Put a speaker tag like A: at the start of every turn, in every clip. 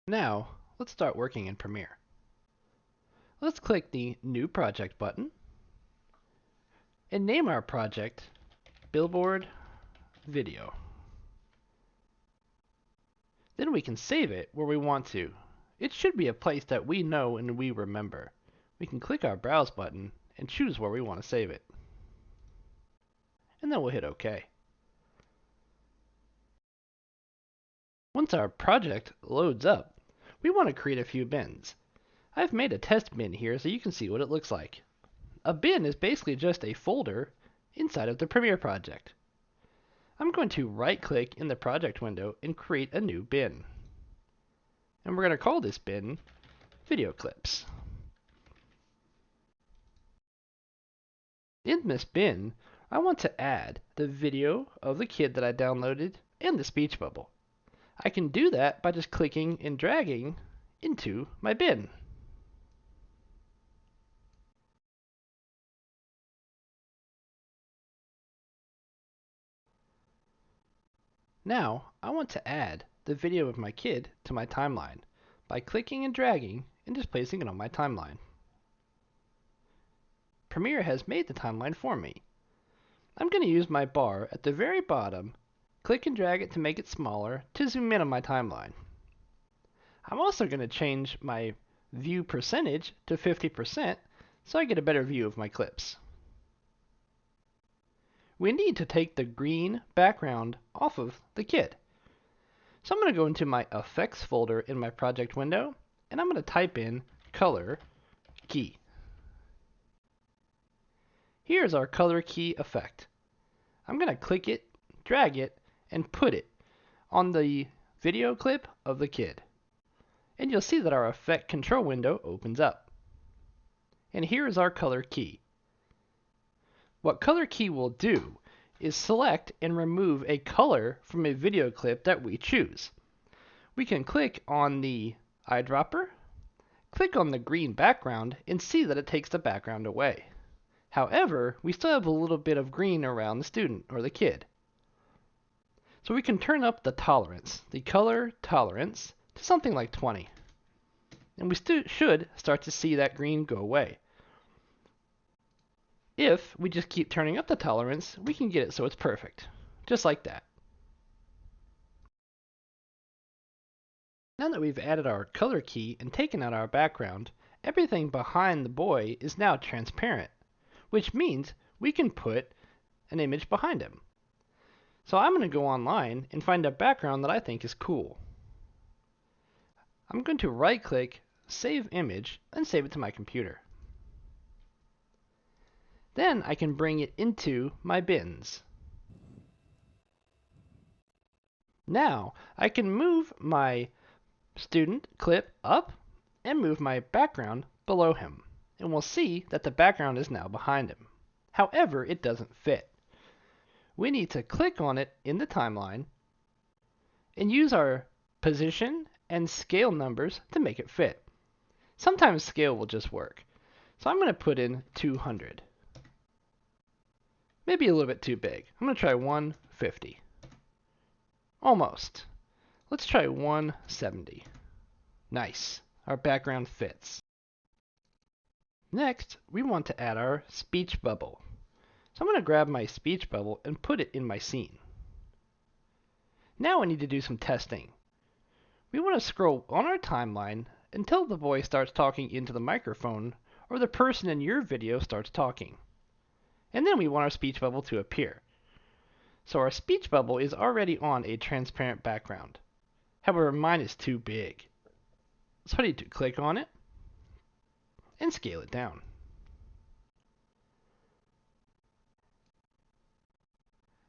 A: Now, let's start working in Premiere. Let's click the New Project button and name our project Billboard Video. Then we can save it where we want to. It should be a place that we know and we remember. We can click our Browse button and choose where we want to save it. And then we'll hit OK. Once our project loads up, we want to create a few bins. I've made a test bin here so you can see what it looks like. A bin is basically just a folder inside of the Premiere project. I'm going to right-click in the project window and create a new bin. And we're going to call this bin Video Clips. In this bin, I want to add the video of the kid that I downloaded and the speech bubble. I can do that by just clicking and dragging into my bin. Now, I want to add the video of my kid to my timeline by clicking and dragging and just placing it on my timeline. Premiere has made the timeline for me. I'm going to use my bar at the very bottom, click and drag it to make it smaller to zoom in on my timeline. I'm also going to change my view percentage to 50% so I get a better view of my clips. We need to take the green background off of the kid. So I'm going to go into my effects folder in my project window and I'm going to type in color key. Here's our color key effect. I'm going to click it, drag it, and put it on the video clip of the kid. And you'll see that our effect control window opens up. And here is our color key. What color key will do is select and remove a color from a video clip that we choose. We can click on the eyedropper, click on the green background, and see that it takes the background away. However, we still have a little bit of green around the student or the kid. So we can turn up the tolerance, the color tolerance, to something like 20. And we should start to see that green go away. If we just keep turning up the tolerance, we can get it so it's perfect, just like that. Now that we've added our color key and taken out our background, everything behind the boy is now transparent, which means we can put an image behind him. So I'm going to go online and find a background that I think is cool. I'm going to right-click, Save Image, and save it to my computer. Then I can bring it into my bins. Now I can move my student clip up and move my background below him. And we'll see that the background is now behind him. However, it doesn't fit. We need to click on it in the timeline and use our position and scale numbers to make it fit. Sometimes scale will just work. So I'm going to put in 200. Maybe a little bit too big. I'm going to try 150. Almost. Let's try 170. Nice. Our background fits. Next, we want to add our speech bubble. So I'm going to grab my speech bubble and put it in my scene. Now I need to do some testing. We want to scroll on our timeline until the voice starts talking into the microphone or the person in your video starts talking. And then we want our speech bubble to appear. So our speech bubble is already on a transparent background. However, mine is too big. So I need to click on it and scale it down.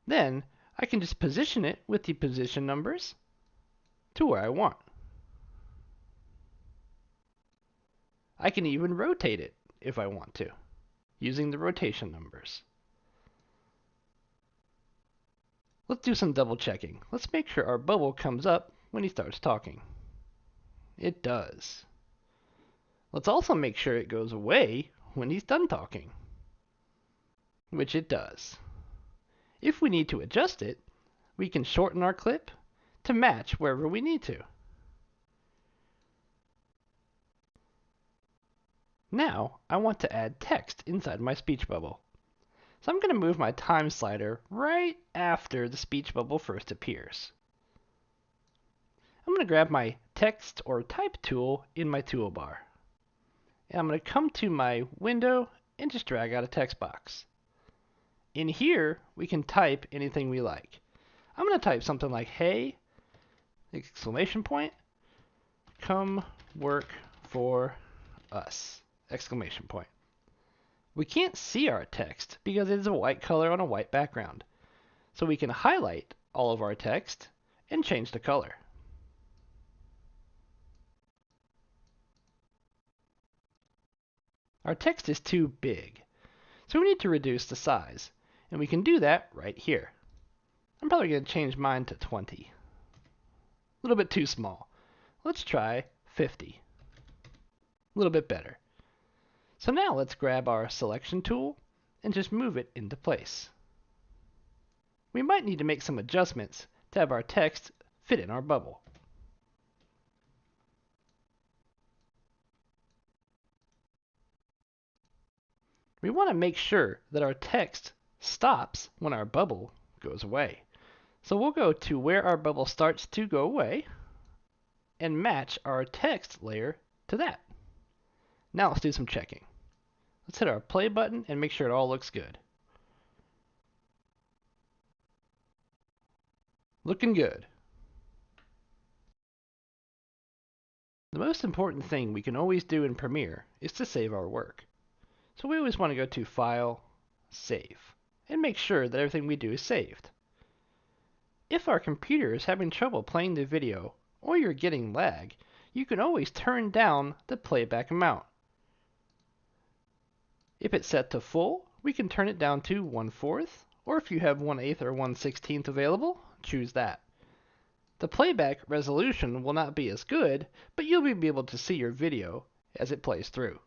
A: Then I can just position it with the position numbers to where I want. I can even rotate it if I want to, using the rotation numbers. Let's do some double checking. Let's make sure our bubble comes up when he starts talking. It does. Let's also make sure it goes away when he's done talking, which it does. If we need to adjust it, we can shorten our clip to match wherever we need to. Now, I want to add text inside my speech bubble. So I'm going to move my time slider right after the speech bubble first appears. I'm going to grab my text or type tool in my toolbar. And I'm going to come to my window and just drag out a text box. In here, we can type anything we like. I'm going to type something like, "Hey, exclamation point, come work for us," exclamation point. We can't see our text because it is a white color on a white background. So we can highlight all of our text and change the color. Our text is too big, so we need to reduce the size, and we can do that right here. I'm probably going to change mine to 20. A little bit too small. Let's try 50. A little bit better. So now let's grab our selection tool and just move it into place. We might need to make some adjustments to have our text fit in our bubble. We want to make sure that our text stops when our bubble goes away. So we'll go to where our bubble starts to go away and match our text layer to that. Now let's do some checking. Let's hit our play button and make sure it all looks good. Looking good. The most important thing we can always do in Premiere is to save our work. So we always want to go to File, Save, and make sure that everything we do is saved. If our computer is having trouble playing the video or you're getting lag, you can always turn down the playback amount. If it's set to full, we can turn it down to 1/4, or if you have 1/8 or 1/16 available, choose that. The playback resolution will not be as good, but you'll be able to see your video as it plays through.